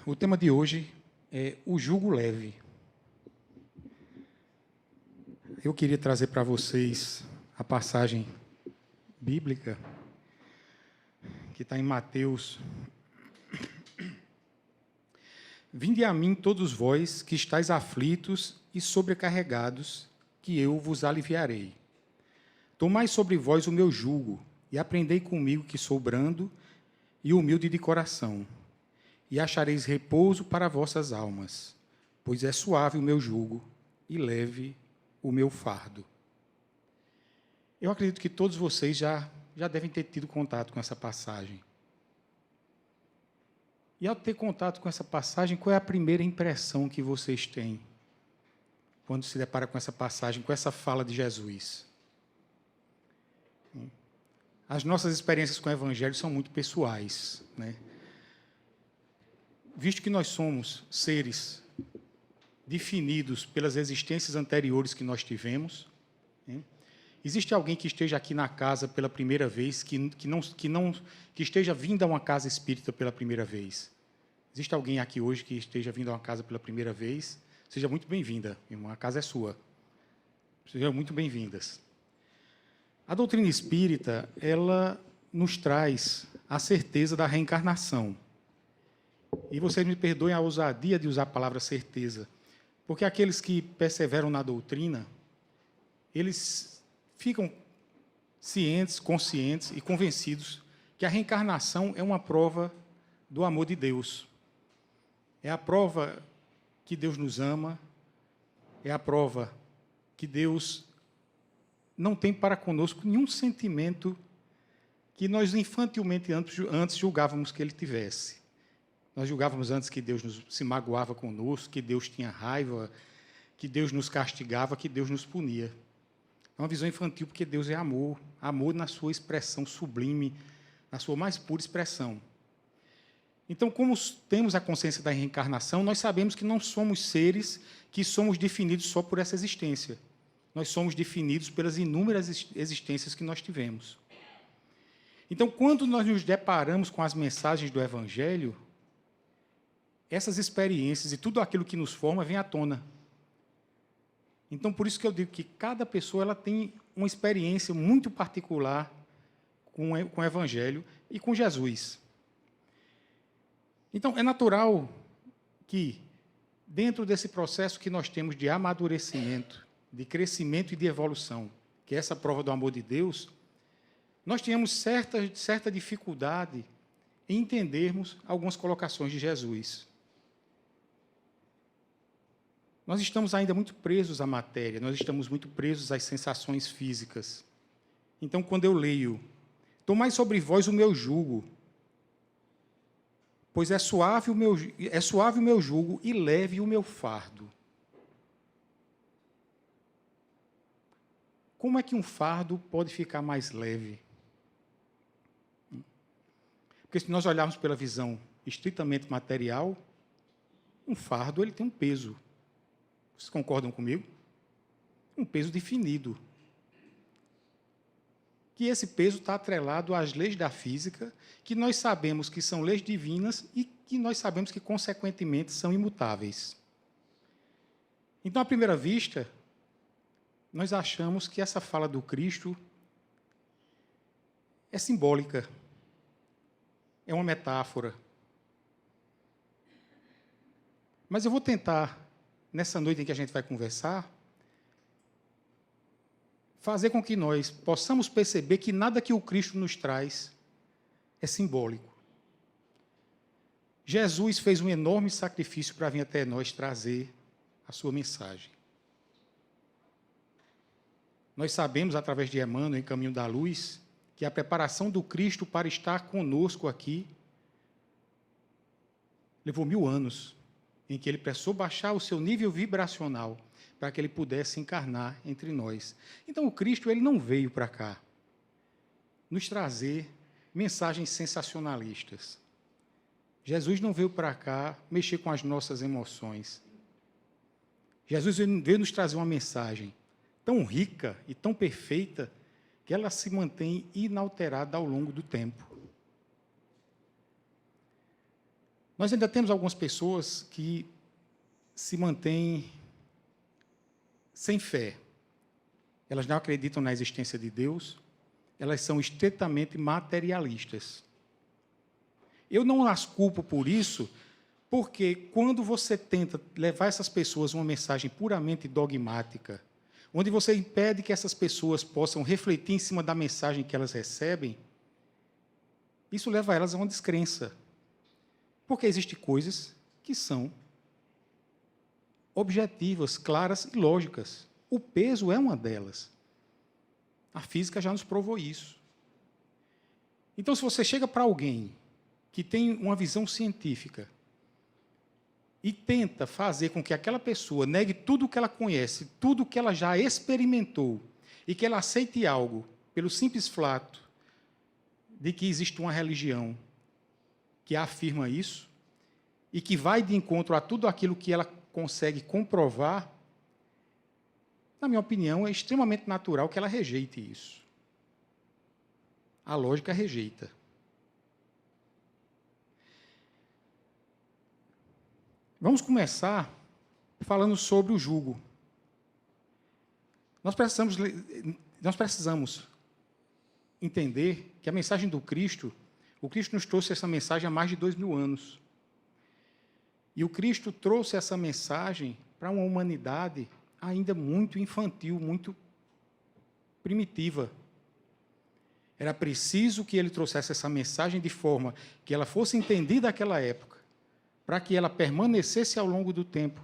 O tema de hoje é o jugo leve. Eu queria trazer para vocês a passagem bíblica que está em Mateus. Vinde a mim todos vós que estáis aflitos e sobrecarregados, que eu vos aliviarei. Tomai sobre vós o meu jugo e aprendei comigo, que sou brando e humilde de coração, e achareis repouso para vossas almas, pois é suave o meu jugo e leve o meu fardo. Eu acredito que todos vocês já devem ter tido contato com essa passagem. E ao ter contato com essa passagem, qual é a primeira impressão que vocês têm quando se depara com essa passagem, com essa fala de Jesus? As nossas experiências com o Evangelho são muito pessoais, né? Visto que nós somos seres definidos pelas existências anteriores que nós tivemos, né? Existe alguém que esteja aqui na casa pela primeira vez, que esteja vindo a uma casa espírita pela primeira vez? Existe alguém aqui hoje que esteja vindo a uma casa pela primeira vez? Seja muito bem-vinda, irmã, a casa é sua. Sejam muito bem-vindas. A doutrina espírita, ela nos traz a certeza da reencarnação. E vocês me perdoem a ousadia de usar a palavra certeza, porque aqueles que perseveram na doutrina, eles ficam cientes, conscientes e convencidos que a reencarnação é uma prova do amor de Deus. É a prova que Deus nos ama, é a prova que Deus não tem para conosco nenhum sentimento que nós infantilmente antes julgávamos que Ele tivesse. Nós julgávamos antes que Deus se magoava conosco, que Deus tinha raiva, que Deus nos castigava, que Deus nos punia. É uma visão infantil, porque Deus é amor, amor na sua expressão sublime, na sua mais pura expressão. Então, como temos a consciência da reencarnação, nós sabemos que não somos seres que somos definidos só por essa existência. Nós somos definidos pelas inúmeras existências que nós tivemos. Então, quando nós nos deparamos com as mensagens do Evangelho, essas experiências e tudo aquilo que nos forma vem à tona. Então, por isso que eu digo que cada pessoa ela tem uma experiência muito particular com o Evangelho e com Jesus. Então, é natural que, dentro desse processo que nós temos de amadurecimento, de crescimento e de evolução, que é essa prova do amor de Deus, nós tínhamos certa dificuldade em entendermos algumas colocações de Jesus. Nós estamos ainda muito presos à matéria, nós estamos muito presos às sensações físicas. Então, quando eu leio, tomai sobre vós o meu jugo, pois é suave o meu jugo e leve o meu fardo. Como é que um fardo pode ficar mais leve? Porque se nós olharmos pela visão estritamente material, um fardo ele tem um peso. Vocês concordam comigo? Um peso definido. Que esse peso está atrelado às leis da física, que nós sabemos que são leis divinas e que nós sabemos que, consequentemente, são imutáveis. Então, à primeira vista, nós achamos que essa fala do Cristo é simbólica, é uma metáfora. Mas eu vou tentar, nessa noite em que a gente vai conversar, fazer com que nós possamos perceber que nada que o Cristo nos traz é simbólico. Jesus fez um enorme sacrifício para vir até nós trazer a sua mensagem. Nós sabemos, através de Emmanuel, em Caminho da Luz, que a preparação do Cristo para estar conosco aqui levou 1000 anos, em que ele precisou baixar o seu nível vibracional para que ele pudesse encarnar entre nós. Então, o Cristo ele não veio para cá nos trazer mensagens sensacionalistas. Jesus não veio para cá mexer com as nossas emoções. Jesus veio nos trazer uma mensagem tão rica e tão perfeita que ela se mantém inalterada ao longo do tempo. Nós ainda temos algumas pessoas que se mantêm sem fé. Elas não acreditam na existência de Deus, elas são estritamente materialistas. Eu não as culpo por isso, porque quando você tenta levar essas pessoas uma mensagem puramente dogmática, onde você impede que essas pessoas possam refletir em cima da mensagem que elas recebem, isso leva elas a uma descrença. Porque existem coisas que são objetivas, claras e lógicas. O peso é uma delas. A física já nos provou isso. Então, se você chega para alguém que tem uma visão científica e tenta fazer com que aquela pessoa negue tudo o que ela conhece, tudo o que ela já experimentou, e que ela aceite algo pelo simples fato de que existe uma religião que afirma isso, e que vai de encontro a tudo aquilo que ela consegue comprovar, na minha opinião, é extremamente natural que ela rejeite isso. A lógica rejeita. Vamos começar falando sobre o jugo. Nós precisamos entender que a mensagem do Cristo, o Cristo nos trouxe essa mensagem há mais de 2000 anos. E o Cristo trouxe essa mensagem para uma humanidade ainda muito infantil, muito primitiva. Era preciso que ele trouxesse essa mensagem de forma que ela fosse entendida naquela época, para que ela permanecesse ao longo do tempo,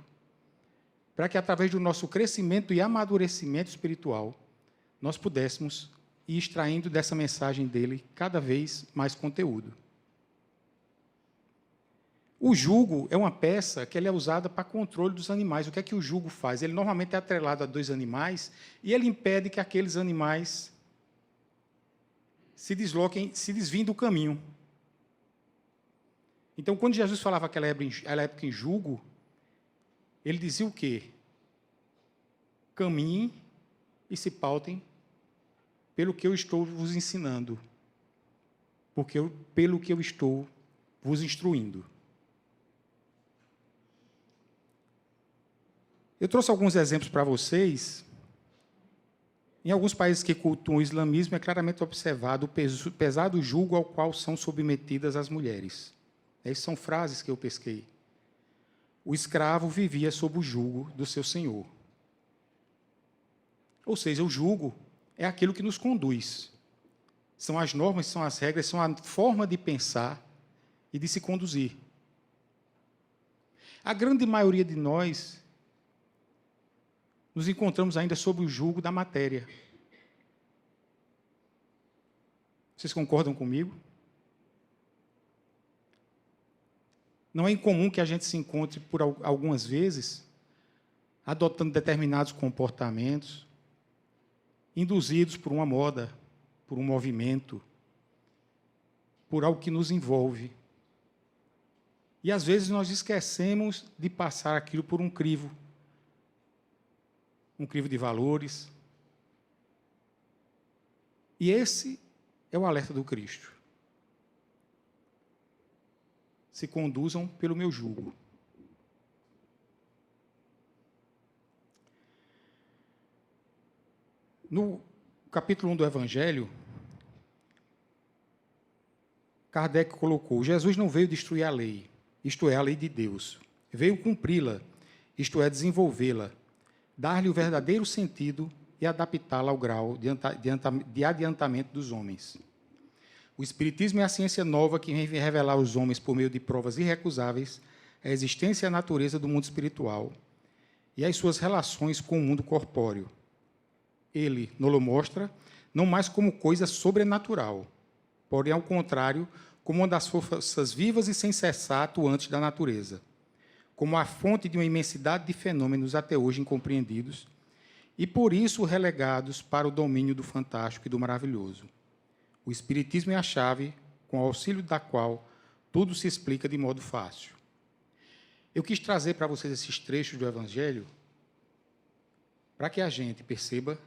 para que, através do nosso crescimento e amadurecimento espiritual, nós pudéssemos ir extraindo dessa mensagem dele cada vez mais conteúdo. O jugo é uma peça que é usada para controle dos animais. O que é que o jugo faz? Ele normalmente é atrelado a 2 animais e ele impede que aqueles animais se desviem do caminho. Então, quando Jesus falava aquela época em jugo, ele dizia o quê? Caminhem e se pautem pelo que eu estou vos ensinando, pelo que eu estou vos instruindo. Eu trouxe alguns exemplos para vocês. Em alguns países que cultuam o islamismo, é claramente observado o pesado jugo ao qual são submetidas as mulheres. Essas são frases que eu pesquei. O escravo vivia sob o jugo do seu senhor. Ou seja, o jugo é aquilo que nos conduz. São as normas, são as regras, são a forma de pensar e de se conduzir. A grande maioria de nós nos encontramos ainda sob o jugo da matéria. Vocês concordam comigo? Não é incomum que a gente se encontre, por algumas vezes, adotando determinados comportamentos, induzidos por uma moda, por um movimento, por algo que nos envolve. E, às vezes, nós esquecemos de passar aquilo por um crivo de valores. E esse é o alerta do Cristo. Se conduzam pelo meu jugo. No capítulo 1 do Evangelho, Kardec colocou: Jesus não veio destruir a lei, isto é, a lei de Deus. Veio cumpri-la, isto é, desenvolvê-la, dar-lhe o verdadeiro sentido e adaptá-la ao grau de adiantamento dos homens. O Espiritismo é a ciência nova que vem revelar aos homens, por meio de provas irrecusáveis, a existência e a natureza do mundo espiritual e as suas relações com o mundo corpóreo. Ele nos mostra não mais como coisa sobrenatural, porém, ao contrário, como uma das forças vivas e sem cessar atuantes da natureza, como a fonte de uma imensidade de fenômenos até hoje incompreendidos e, por isso, relegados para o domínio do fantástico e do maravilhoso. O Espiritismo é a chave, com o auxílio da qual tudo se explica de modo fácil. Eu quis trazer para vocês esses trechos do Evangelho para que a gente perceba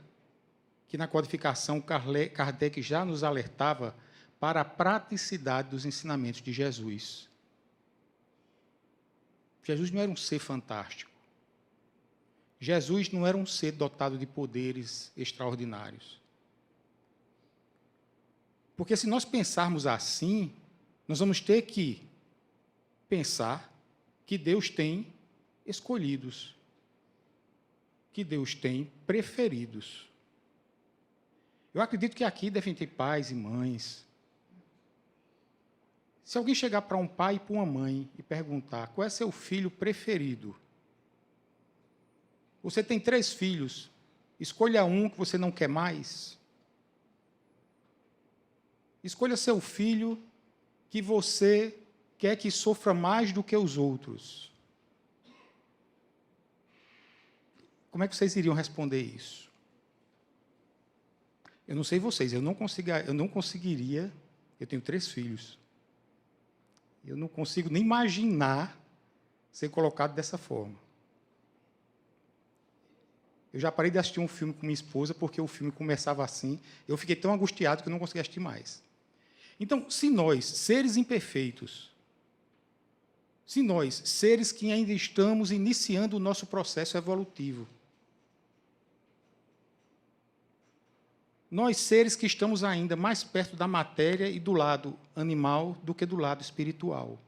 que, na codificação, Kardec já nos alertava para a praticidade dos ensinamentos de Jesus. Jesus não era um ser fantástico. Jesus não era um ser dotado de poderes extraordinários. Porque se nós pensarmos assim, nós vamos ter que pensar que Deus tem escolhidos, que Deus tem preferidos. Eu acredito que aqui devem ter pais e mães. Se alguém chegar para um pai e para uma mãe e perguntar qual é seu filho preferido, você tem 3 filhos, escolha um que você não quer mais. Escolha seu filho que você quer que sofra mais do que os outros. Como é que vocês iriam responder isso? Eu não sei vocês, eu não conseguiria, eu tenho 3 filhos, eu não consigo nem imaginar ser colocado dessa forma. Eu já parei de assistir um filme com minha esposa, porque o filme começava assim, eu fiquei tão angustiado que eu não conseguia assistir mais. Então, se nós, seres imperfeitos, se nós, seres que ainda estamos iniciando o nosso processo evolutivo, nós, seres que estamos ainda mais perto da matéria e do lado animal do que do lado espiritual,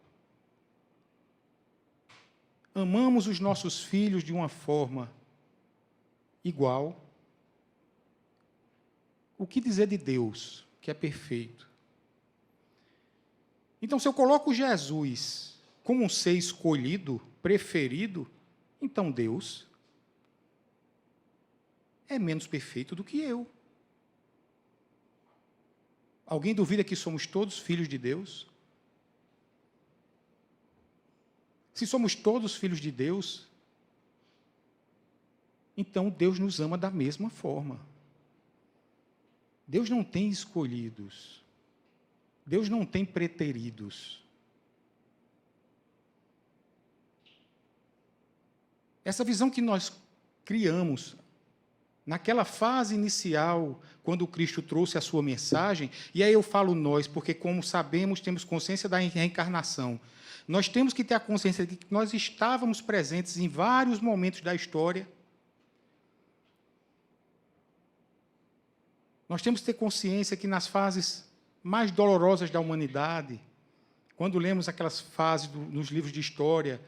amamos os nossos filhos de uma forma igual, o que dizer de Deus, que é perfeito? Então, se eu coloco Jesus como um ser escolhido, preferido, então Deus é menos perfeito do que eu. Alguém duvida que somos todos filhos de Deus? Se somos todos filhos de Deus, então Deus nos ama da mesma forma. Deus não tem escolhidos. Deus não tem preteridos. Essa visão que nós criamos naquela fase inicial, quando Cristo trouxe a sua mensagem, e aí eu falo nós, porque como sabemos, temos consciência da reencarnação. Nós temos que ter a consciência de que nós estávamos presentes em vários momentos da história. Nós temos que ter consciência que nas fases mais dolorosas da humanidade, quando lemos aquelas fases nos livros de história,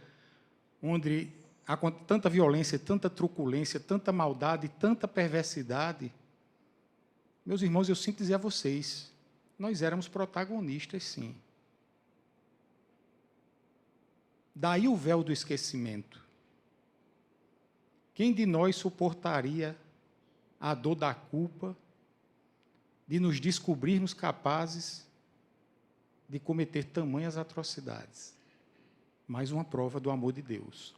onde há tanta violência, tanta truculência, tanta maldade, tanta perversidade, meus irmãos, eu sinto dizer a vocês, nós éramos protagonistas, sim. Daí o véu do esquecimento. Quem de nós suportaria a dor da culpa de nos descobrirmos capazes de cometer tamanhas atrocidades? Mais uma prova do amor de Deus.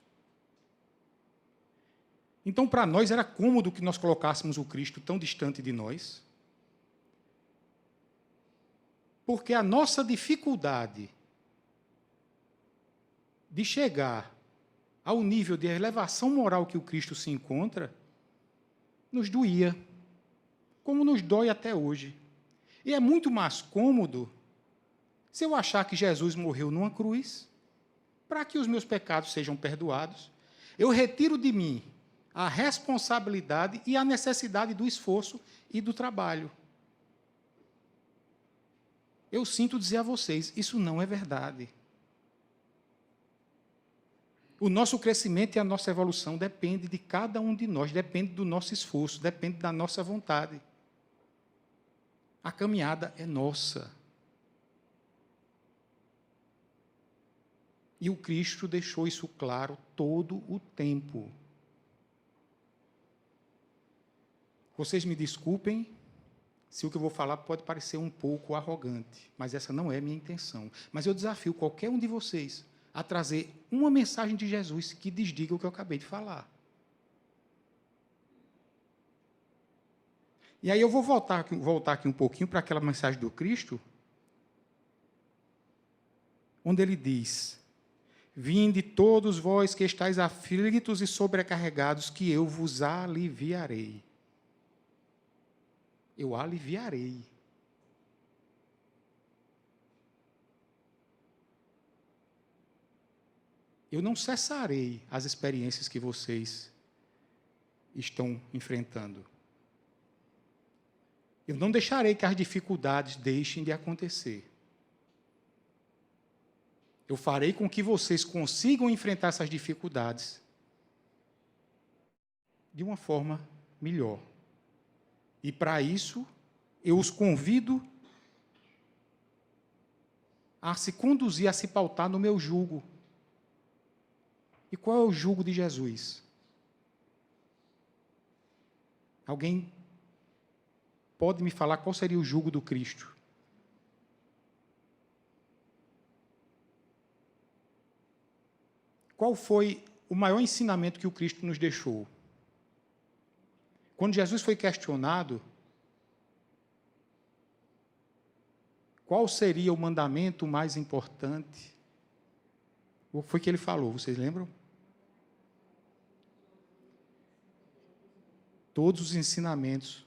Então, para nós, era cômodo que nós colocássemos o Cristo tão distante de nós, porque a nossa dificuldade de chegar ao nível de elevação moral que o Cristo se encontra, nos doía, como nos dói até hoje. E é muito mais cômodo se eu achar que Jesus morreu numa cruz, para que os meus pecados sejam perdoados, eu retiro de mim a responsabilidade e a necessidade do esforço e do trabalho. Eu sinto dizer a vocês, isso não é verdade. O nosso crescimento e a nossa evolução depende de cada um de nós, depende do nosso esforço, depende da nossa vontade. A caminhada é nossa. E o Cristo deixou isso claro todo o tempo. Vocês me desculpem se o que eu vou falar pode parecer um pouco arrogante, mas essa não é a minha intenção. Mas eu desafio qualquer um de vocês a trazer uma mensagem de Jesus que desdiga o que eu acabei de falar. E aí eu vou voltar aqui um pouquinho para aquela mensagem do Cristo, onde ele diz: vinde todos vós que estáis aflitos e sobrecarregados, que eu vos aliviarei. Eu aliviarei. eu não cessarei as experiências que vocês estão enfrentando. Eu não deixarei que as dificuldades deixem de acontecer. Eu farei com que vocês consigam enfrentar essas dificuldades de uma forma melhor. E, para isso, eu os convido a se conduzir, a se pautar no meu jugo. E qual é o jugo de Jesus? Alguém pode me falar qual seria o jugo do Cristo? Qual foi o maior ensinamento que o Cristo nos deixou? Quando Jesus foi questionado, qual seria o mandamento mais importante? O que foi que ele falou? Vocês lembram? Todos os ensinamentos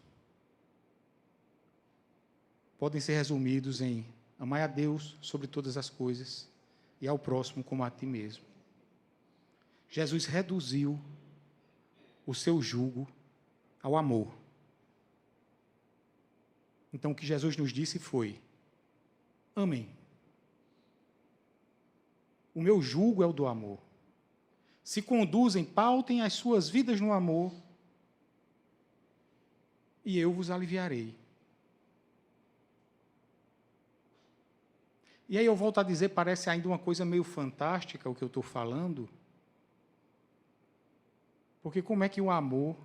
podem ser resumidos em amar a Deus sobre todas as coisas e ao próximo como a ti mesmo. Jesus reduziu o seu jugo ao amor. Então, o que Jesus nos disse foi: amem. O meu jugo é o do amor. Se conduzem, pautem as suas vidas no amor, e eu vos aliviarei. E aí eu volto a dizer, parece ainda uma coisa meio fantástica o que eu estou falando, porque como é que o amor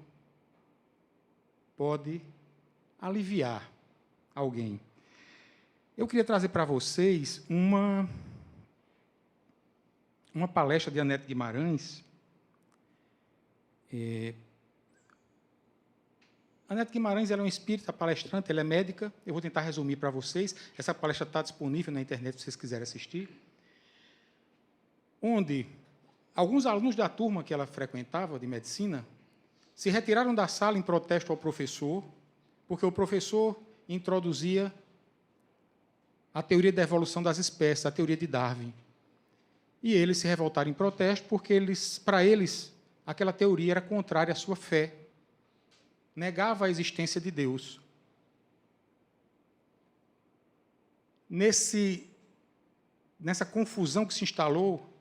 pode aliviar alguém? Eu queria trazer para vocês uma palestra de Anete Guimarães. Anete Guimarães ela é uma espírita palestrante, ela é médica. Eu vou tentar resumir para vocês. Essa palestra está disponível na internet, se vocês quiserem assistir. Onde alguns alunos da turma que ela frequentava, de medicina, se retiraram da sala em protesto ao professor, porque o professor introduzia a teoria da evolução das espécies, a teoria de Darwin. E eles se revoltaram em protesto porque, para eles, aquela teoria era contrária à sua fé, negava a existência de Deus. Nessa confusão que se instalou,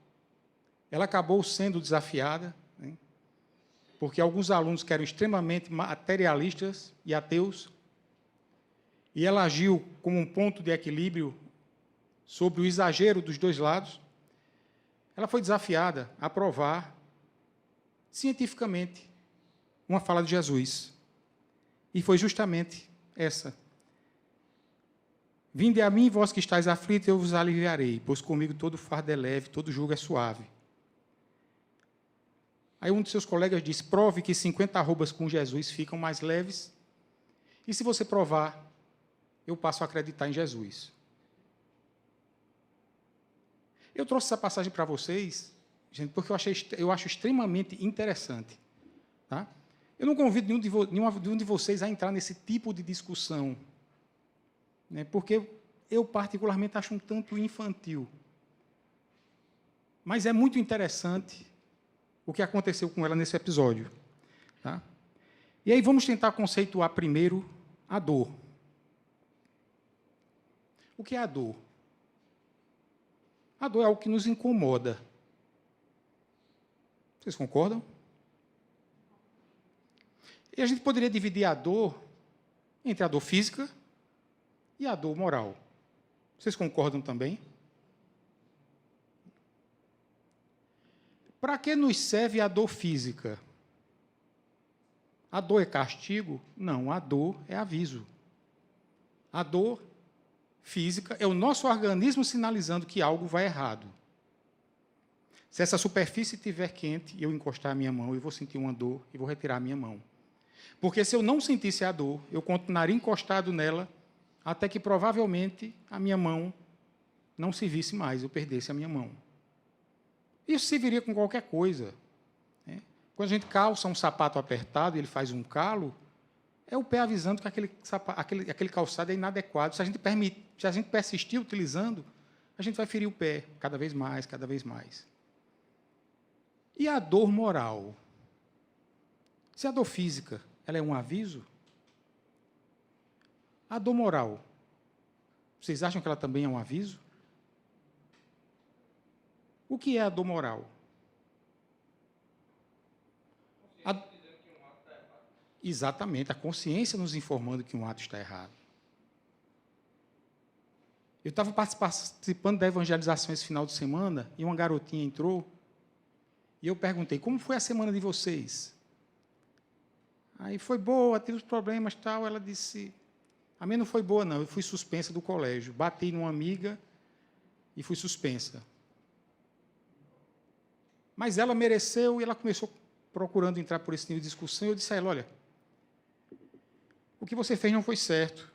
ela acabou sendo desafiada, né? Porque alguns alunos que eram extremamente materialistas e ateus, e ela agiu como um ponto de equilíbrio sobre o exagero dos dois lados. Ela foi desafiada a provar cientificamente uma fala de Jesus. E foi justamente essa: vinde a mim, vós que estáis aflitos, eu vos aliviarei, pois comigo todo fardo é leve, todo jugo é suave. Aí um de seus colegas disse: prove que 50 arrobas com Jesus ficam mais leves, e se você provar, eu passo a acreditar em Jesus. Eu trouxe essa passagem para vocês, gente, porque eu acho extremamente interessante. Tá? Eu não convido nenhum de vocês a entrar nesse tipo de discussão, né, porque eu, particularmente, acho um tanto infantil. Mas é muito interessante o que aconteceu com ela nesse episódio. Tá? E aí vamos tentar conceituar primeiro a dor. O que é a dor? A dor é algo que nos incomoda. Vocês concordam? E a gente poderia dividir a dor entre a dor física e a dor moral. Vocês concordam também? Para que nos serve a dor física? A dor é castigo? Não, a dor é aviso. A dor física é o nosso organismo sinalizando que algo vai errado. Se essa superfície estiver quente e eu encostar a minha mão, eu vou sentir uma dor e vou retirar a minha mão. Porque se eu não sentisse a dor, eu continuaria encostado nela até que provavelmente a minha mão não se visse mais, eu perdesse a minha mão. Isso se viria com qualquer coisa. Né? Quando a gente calça um sapato apertado e ele faz um calo, é o pé avisando que aquele calçado é inadequado. Se a gente persistir utilizando, a gente vai ferir o pé cada vez mais, cada vez mais. E a dor moral? Se a dor física ela é um aviso, a dor moral, vocês acham que ela também é um aviso? O que é a dor moral? Exatamente, a consciência nos informando que um ato está errado. Eu estava participando da evangelização esse final de semana e uma garotinha entrou e eu perguntei, como foi a semana de vocês? Aí foi boa, teve os problemas e tal. Ela disse, a minha não foi boa não, eu fui suspensa do colégio. Bati numa amiga e fui suspensa. Mas ela mereceu e ela começou procurando entrar por esse nível de discussão. E eu disse a ela, olha, o que você fez não foi certo.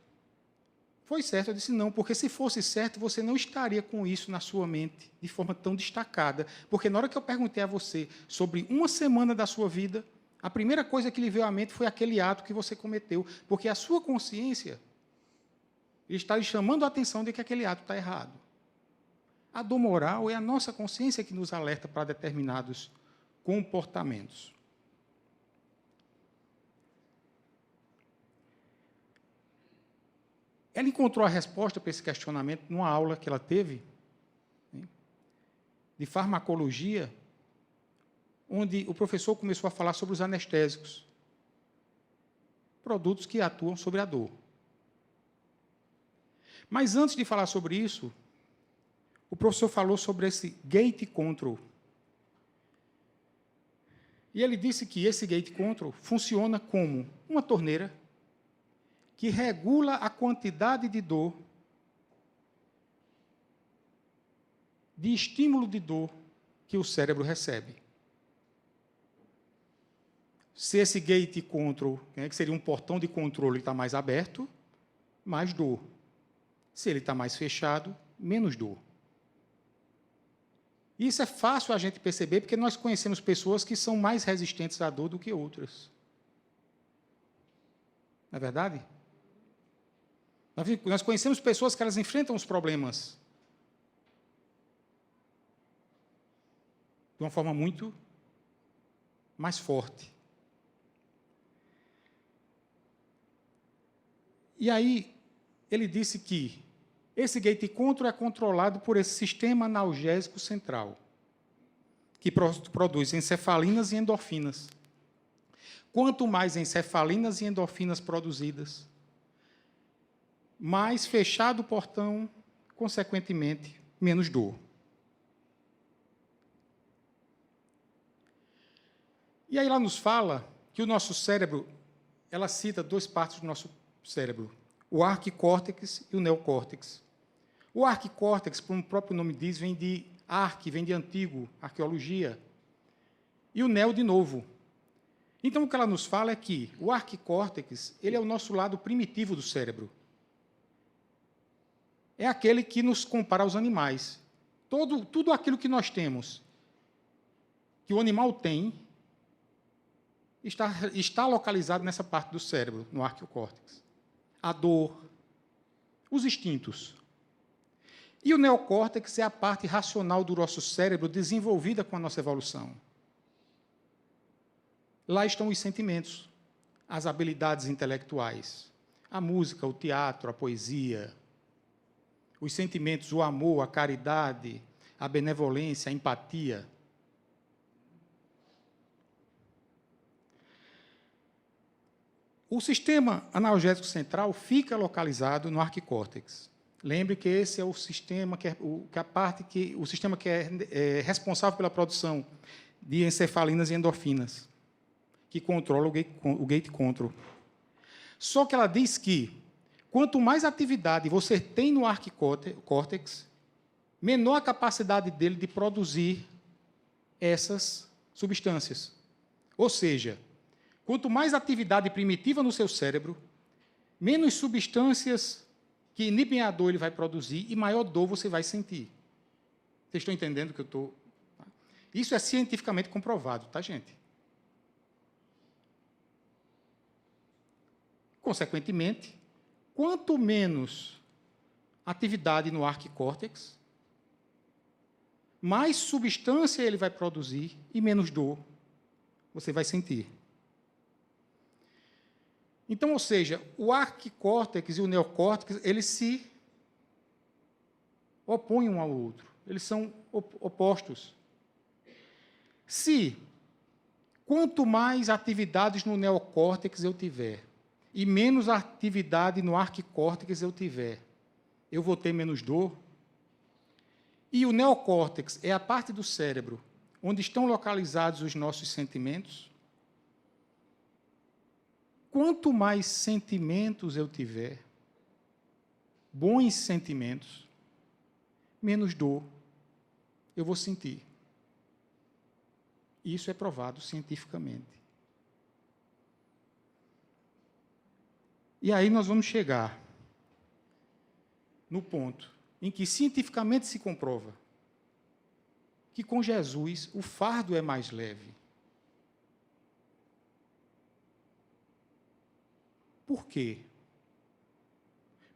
Foi certo? Eu disse, não, porque se fosse certo, você não estaria com isso na sua mente de forma tão destacada. Porque na hora que eu perguntei a você sobre uma semana da sua vida, a primeira coisa que lhe veio à mente foi aquele ato que você cometeu. Porque a sua consciência está lhe chamando a atenção de que aquele ato está errado. A dor moral é a nossa consciência que nos alerta para determinados comportamentos. Ela encontrou a resposta para esse questionamento numa aula que ela teve, né, de farmacologia, onde o professor começou a falar sobre os anestésicos, produtos que atuam sobre a dor. Mas antes de falar sobre isso, o professor falou sobre esse gate control. E ele disse que esse gate control funciona como uma torneira que regula a quantidade de dor, de estímulo de dor que o cérebro recebe. Se esse gate control, né, que seria um portão de controle, está mais aberto, mais dor. Se ele está mais fechado, menos dor. Isso é fácil a gente perceber, porque nós conhecemos pessoas que são mais resistentes à dor do que outras. Não é verdade? Nós conhecemos pessoas que elas enfrentam os problemas de uma forma muito mais forte. E aí, ele disse que esse gate control é controlado por esse sistema analgésico central, que produz encefalinas e endorfinas. Quanto mais encefalinas e endorfinas produzidas, mais fechado o portão, consequentemente, menos dor. E aí ela nos fala que o nosso cérebro, ela cita duas partes do nosso cérebro, o arquicórtex e o neocórtex. O arquicórtex, como o próprio nome diz, vem de arque, vem de antigo, arqueologia, e o neo de novo. Então, o que ela nos fala é que o arquicórtex, ele é o nosso lado primitivo do cérebro. É aquele que nos compara aos animais. Tudo aquilo que nós temos, que o animal tem, está localizado nessa parte do cérebro, no arquicórtex. A dor, os instintos. E o neocórtex é a parte racional do nosso cérebro desenvolvida com a nossa evolução. Lá estão os sentimentos, as habilidades intelectuais, a música, o teatro, a poesia, os sentimentos, o amor, a caridade, a benevolência, a empatia. O sistema analgésico central fica localizado no arquicórtex. Lembre que esse é o sistema o sistema que é responsável pela produção de encefalinas e endorfinas, que controla o gate control. Só que ela diz que quanto mais atividade você tem no arquicórtex, menor a capacidade dele de produzir essas substâncias. Ou seja, quanto mais atividade primitiva no seu cérebro, menos substâncias que inibem a dor ele vai produzir e maior dor você vai sentir. Vocês estão entendendo o que eu estou... Isso é cientificamente comprovado, tá, gente? Consequentemente, quanto menos atividade no arquicórtex, mais substância ele vai produzir e menos dor você vai sentir. Então, ou seja, o arquicórtex e o neocórtex, eles se opõem um ao outro. Eles são opostos. Se quanto mais atividades no neocórtex eu tiver e menos atividade no arquicórtex eu tiver, eu vou ter menos dor. E o neocórtex é a parte do cérebro onde estão localizados os nossos sentimentos. Quanto mais sentimentos eu tiver, bons sentimentos, menos dor eu vou sentir. Isso é provado cientificamente. E aí nós vamos chegar no ponto em que cientificamente se comprova que com Jesus o fardo é mais leve. Por quê?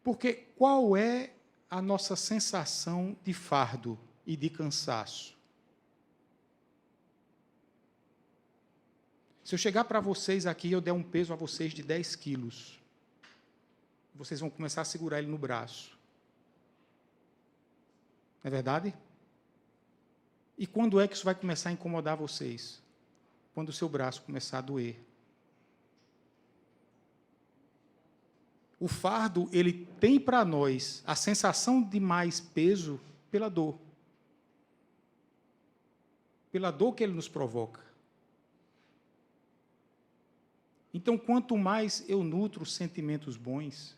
Porque qual é a nossa sensação de fardo e de cansaço? Se eu chegar para vocês aqui e eu der um peso a vocês de 10 quilos, vocês vão começar a segurar ele no braço. Não é verdade? E quando é que isso vai começar a incomodar vocês? Quando o seu braço começar a doer. O fardo, ele tem para nós a sensação de mais peso pela dor. Pela dor que ele nos provoca. Então, quanto mais eu nutro sentimentos bons,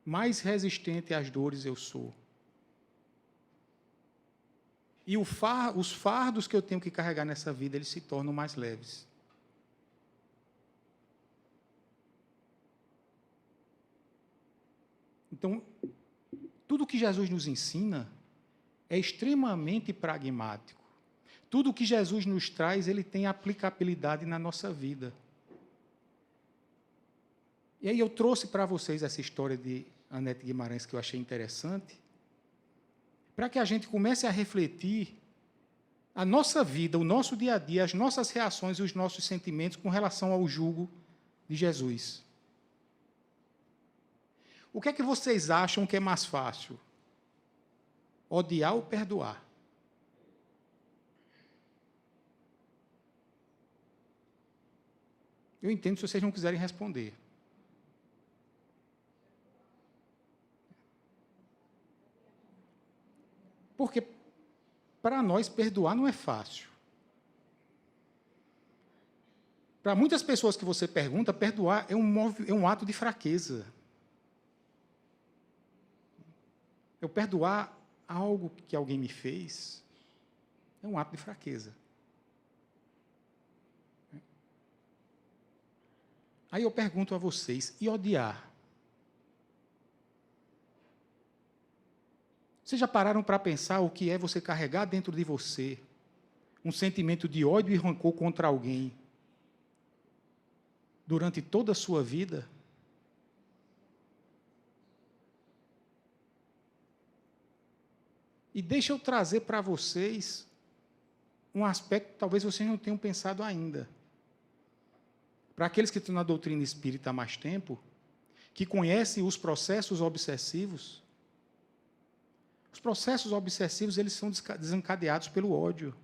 mais resistente às dores eu sou. E os fardos que eu tenho que carregar nessa vida, eles se tornam mais leves. Então, tudo que Jesus nos ensina é extremamente pragmático. Tudo que Jesus nos traz, ele tem aplicabilidade na nossa vida. E aí eu trouxe para vocês essa história de Anete Guimarães, que eu achei interessante, para que a gente comece a refletir a nossa vida, o nosso dia a dia, as nossas reações e os nossos sentimentos com relação ao jugo de Jesus. O que é que vocês acham que é mais fácil? Odiar ou perdoar? Eu entendo se vocês não quiserem responder. Porque, para nós, perdoar não é fácil. Para muitas pessoas que você pergunta, perdoar é um ato de fraqueza. Eu perdoar algo que alguém me fez é um ato de fraqueza. Aí eu pergunto a vocês, e odiar? Vocês já pararam para pensar o que é você carregar dentro de você um sentimento de ódio e rancor contra alguém durante toda a sua vida? E deixa eu trazer para vocês um aspecto que talvez vocês não tenham pensado ainda. Para aqueles que estão na doutrina espírita há mais tempo, que conhecem os processos obsessivos, os processos obsessivos, eles são desencadeados pelo ódio.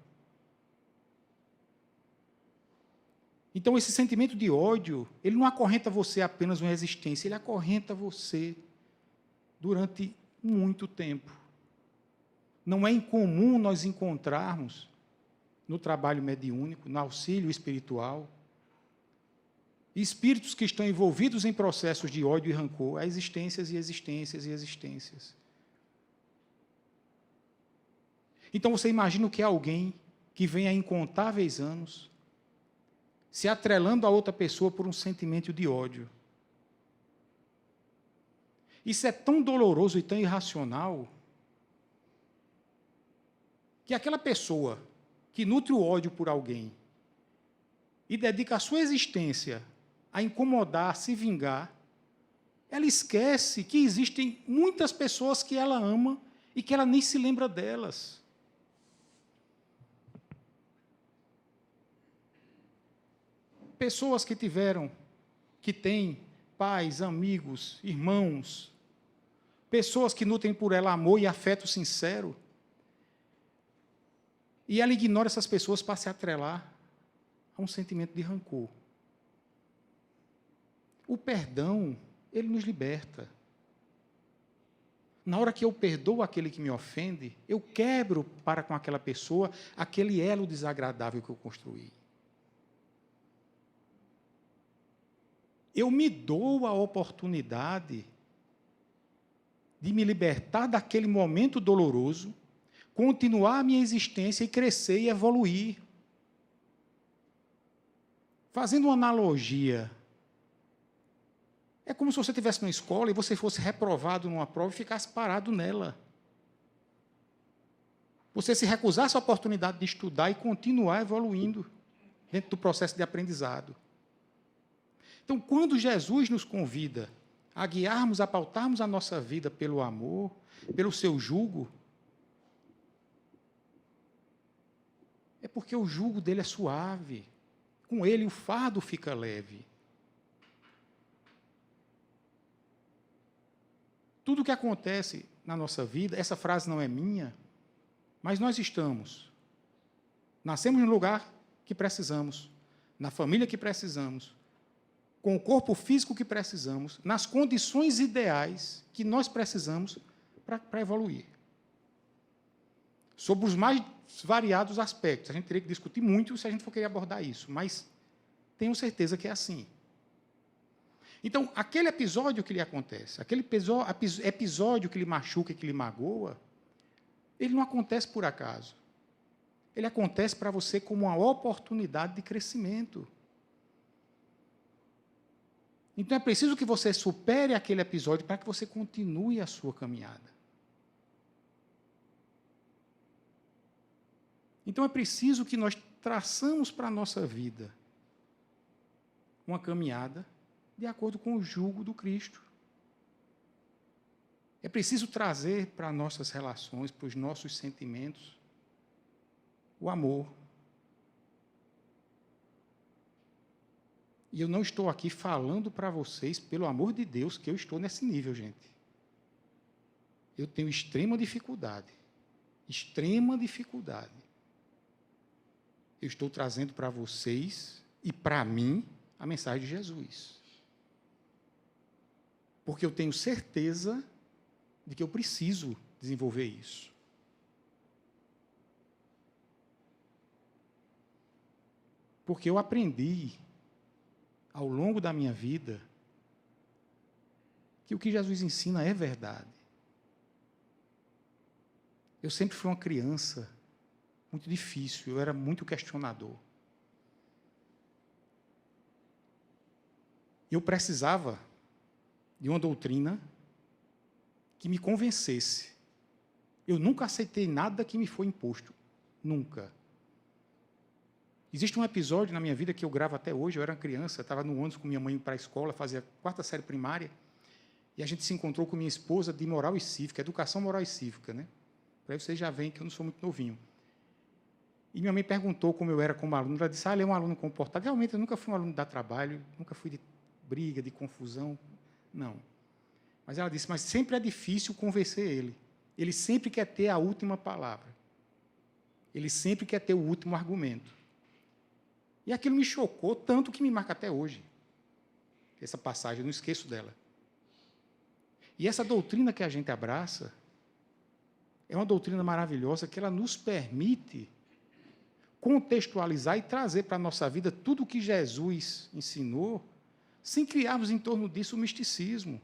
Então, esse sentimento de ódio, ele não acorrenta você apenas uma existência, ele acorrenta você durante muito tempo. Não é incomum nós encontrarmos, no trabalho mediúnico, no auxílio espiritual, espíritos que estão envolvidos em processos de ódio e rancor, há existências e existências e existências. Então, você imagina o que é alguém que vem há incontáveis anos se atrelando a outra pessoa por um sentimento de ódio. Isso é tão doloroso e tão irracional que aquela pessoa que nutre o ódio por alguém e dedica a sua existência a incomodar, a se vingar, ela esquece que existem muitas pessoas que ela ama e que ela nem se lembra delas. pessoas que têm pais, amigos, irmãos, pessoas que nutrem por ela amor e afeto sincero, e ela ignora essas pessoas para se atrelar a um sentimento de rancor. O perdão, ele nos liberta. Na hora que eu perdoo aquele que me ofende, eu quebro para com aquela pessoa aquele elo desagradável que eu construí. Eu me dou a oportunidade de me libertar daquele momento doloroso, continuar a minha existência e crescer e evoluir. Fazendo uma analogia, é como se você estivesse numa escola e você fosse reprovado numa prova e ficasse parado nela. Você se recusasse a oportunidade de estudar e continuar evoluindo dentro do processo de aprendizado. Então, quando Jesus nos convida a guiarmos, a pautarmos a nossa vida pelo amor, pelo seu jugo, é porque o jugo dele é suave. Com ele o fardo fica leve. Tudo o que acontece na nossa vida, essa frase não é minha, mas nós nascemos no lugar que precisamos, na família que precisamos, com o corpo físico que precisamos, nas condições ideais que nós precisamos para evoluir. Sobre os mais variados aspectos. A gente teria que discutir muito se a gente for querer abordar isso, mas tenho certeza que é assim. Então, aquele episódio que lhe acontece, aquele episódio que lhe machuca, que lhe magoa, ele não acontece por acaso. Ele acontece para você como uma oportunidade de crescimento. Então, é preciso que você supere aquele episódio para que você continue a sua caminhada. Então, é preciso que nós traçamos para a nossa vida uma caminhada de acordo com o jugo do Cristo. É preciso trazer para nossas relações, para os nossos sentimentos, o amor. E eu não estou aqui falando para vocês, pelo amor de Deus, que eu estou nesse nível, gente. Eu tenho extrema dificuldade. Extrema dificuldade. Eu estou trazendo para vocês e para mim a mensagem de Jesus. Porque eu tenho certeza de que eu preciso desenvolver isso. Porque eu aprendi, ao longo da minha vida, que o que Jesus ensina é verdade. Eu sempre fui uma criança muito difícil, eu era muito questionador. Eu precisava de uma doutrina que me convencesse. Eu nunca aceitei nada que me foi imposto. Nunca. Existe um episódio na minha vida que eu gravo até hoje. Eu era criança, estava no ônibus com minha mãe para a escola, fazia 4ª série primária, e a gente se encontrou com minha esposa de moral e cívica, educação moral e cívica, né? Para aí vocês já veem que eu não sou muito novinho. E minha mãe perguntou como eu era como aluno. Ela disse, ele é um aluno comportado. Realmente, eu nunca fui um aluno de dar trabalho, nunca fui de briga, de confusão, não. Mas ela disse, mas sempre é difícil convencer ele. Ele sempre quer ter a última palavra. Ele sempre quer ter o último argumento. E aquilo me chocou tanto que me marca até hoje. Essa passagem, eu não esqueço dela. E essa doutrina que a gente abraça é uma doutrina maravilhosa que ela nos permite contextualizar e trazer para a nossa vida tudo o que Jesus ensinou, sem criarmos em torno disso o misticismo.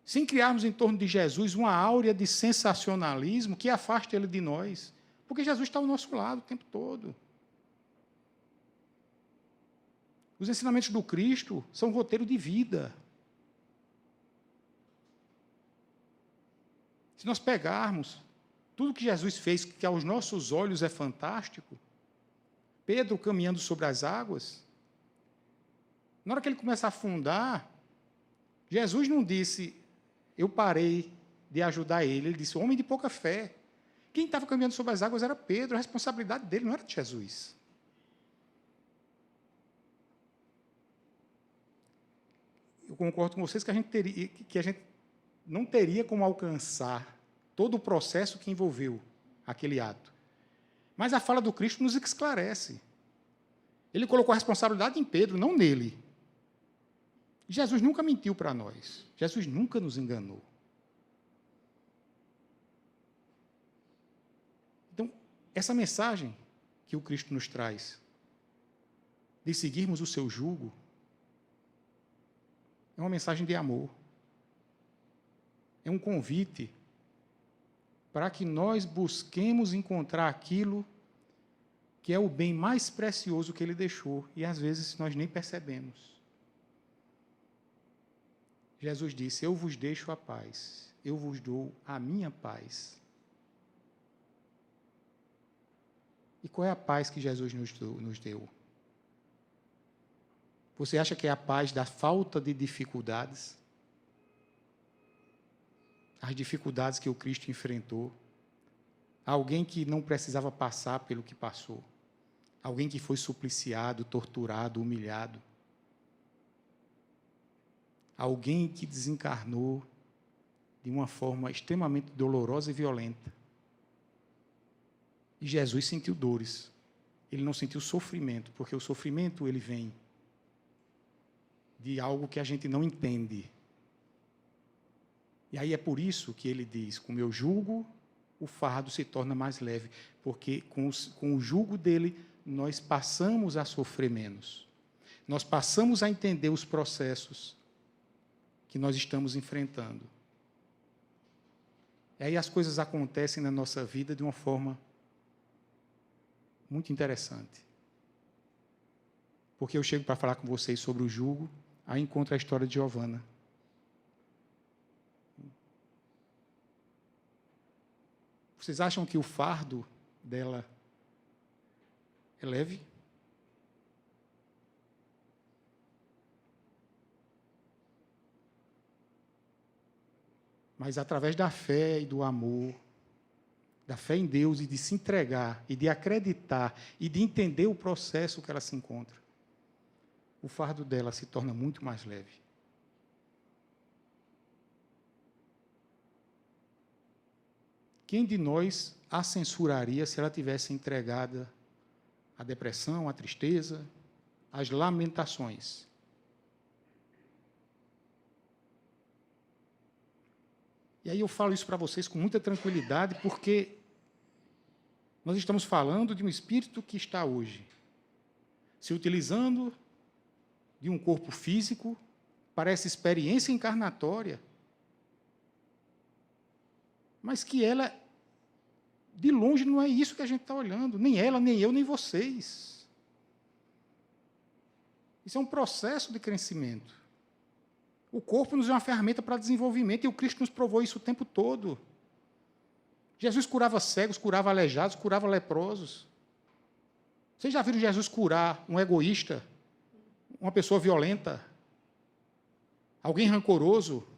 Sem criarmos em torno de Jesus uma áurea de sensacionalismo que afaste ele de nós. Porque Jesus está ao nosso lado o tempo todo. Os ensinamentos do Cristo são um roteiro de vida. Se nós pegarmos tudo que Jesus fez, que aos nossos olhos é fantástico, Pedro caminhando sobre as águas, na hora que ele começa a afundar, Jesus não disse, eu parei de ajudar ele, ele disse, homem de pouca fé. Quem estava caminhando sobre as águas era Pedro, a responsabilidade dele não era de Jesus. eu concordo com vocês que a gente não teria como alcançar todo o processo que envolveu aquele ato. Mas a fala do Cristo nos esclarece. Ele colocou a responsabilidade em Pedro, não nele. Jesus nunca mentiu para nós. Jesus nunca nos enganou. Então, essa mensagem que o Cristo nos traz, de seguirmos o seu jugo, é uma mensagem de amor. É um convite para que nós busquemos encontrar aquilo que é o bem mais precioso que ele deixou, e às vezes nós nem percebemos. Jesus disse: eu vos deixo a paz, eu vos dou a minha paz. E qual é a paz que Jesus nos deu? Você acha que é a paz da falta de dificuldades? As dificuldades que o Cristo enfrentou. Alguém que não precisava passar pelo que passou. Alguém que foi supliciado, torturado, humilhado. Alguém que desencarnou de uma forma extremamente dolorosa e violenta. E Jesus sentiu dores. Ele não sentiu sofrimento, porque o sofrimento ele vem de algo que a gente não entende. E aí é por isso que ele diz: com o meu jugo, o fardo se torna mais leve, porque com o jugo dele, nós passamos a sofrer menos. Nós passamos a entender os processos que nós estamos enfrentando. E aí as coisas acontecem na nossa vida de uma forma muito interessante. Porque eu chego para falar com vocês sobre o jugo, aí encontro a história de Giovana. Vocês acham que o fardo dela é leve? Mas através da fé e do amor, da fé em Deus e de se entregar, e de acreditar, e de entender o processo que ela se encontra, o fardo dela se torna muito mais leve. Quem de nós a censuraria se ela tivesse entregada à depressão, à tristeza, às lamentações? E aí eu falo isso para vocês com muita tranquilidade, porque nós estamos falando de um espírito que está hoje se utilizando de um corpo físico para essa experiência encarnatória, mas que ela, de longe, não é isso que a gente está olhando, nem ela, nem eu, nem vocês. Isso é um processo de crescimento. O corpo nos é uma ferramenta para desenvolvimento, e o Cristo nos provou isso o tempo todo. Jesus curava cegos, curava aleijados, curava leprosos. Vocês já viram Jesus curar um egoísta, uma pessoa violenta, alguém rancoroso?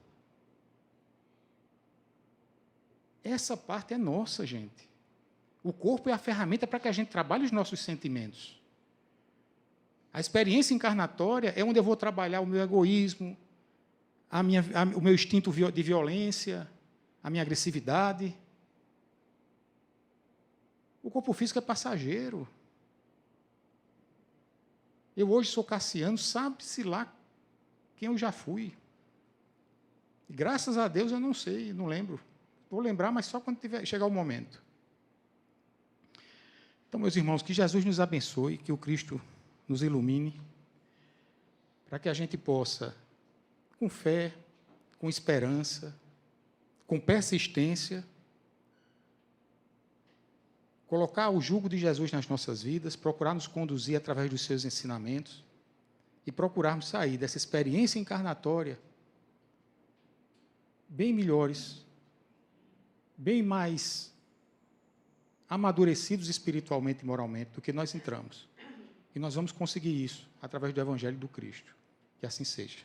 Essa parte é nossa, gente. O corpo é a ferramenta para que a gente trabalhe os nossos sentimentos. A experiência encarnatória é onde eu vou trabalhar o meu egoísmo, o meu instinto de violência, a minha agressividade. O corpo físico é passageiro. Eu hoje sou Cassiano, sabe-se lá quem eu já fui. E graças a Deus eu não sei, não lembro. Vou lembrar, mas só quando chegar o momento. Então, meus irmãos, que Jesus nos abençoe, que o Cristo nos ilumine, para que a gente possa, com fé, com esperança, com persistência, colocar o jugo de Jesus nas nossas vidas, procurar nos conduzir através dos seus ensinamentos e procurarmos sair dessa experiência encarnatória bem melhores, bem mais amadurecidos espiritualmente e moralmente do que nós entramos. E nós vamos conseguir isso através do Evangelho do Cristo. Que assim seja.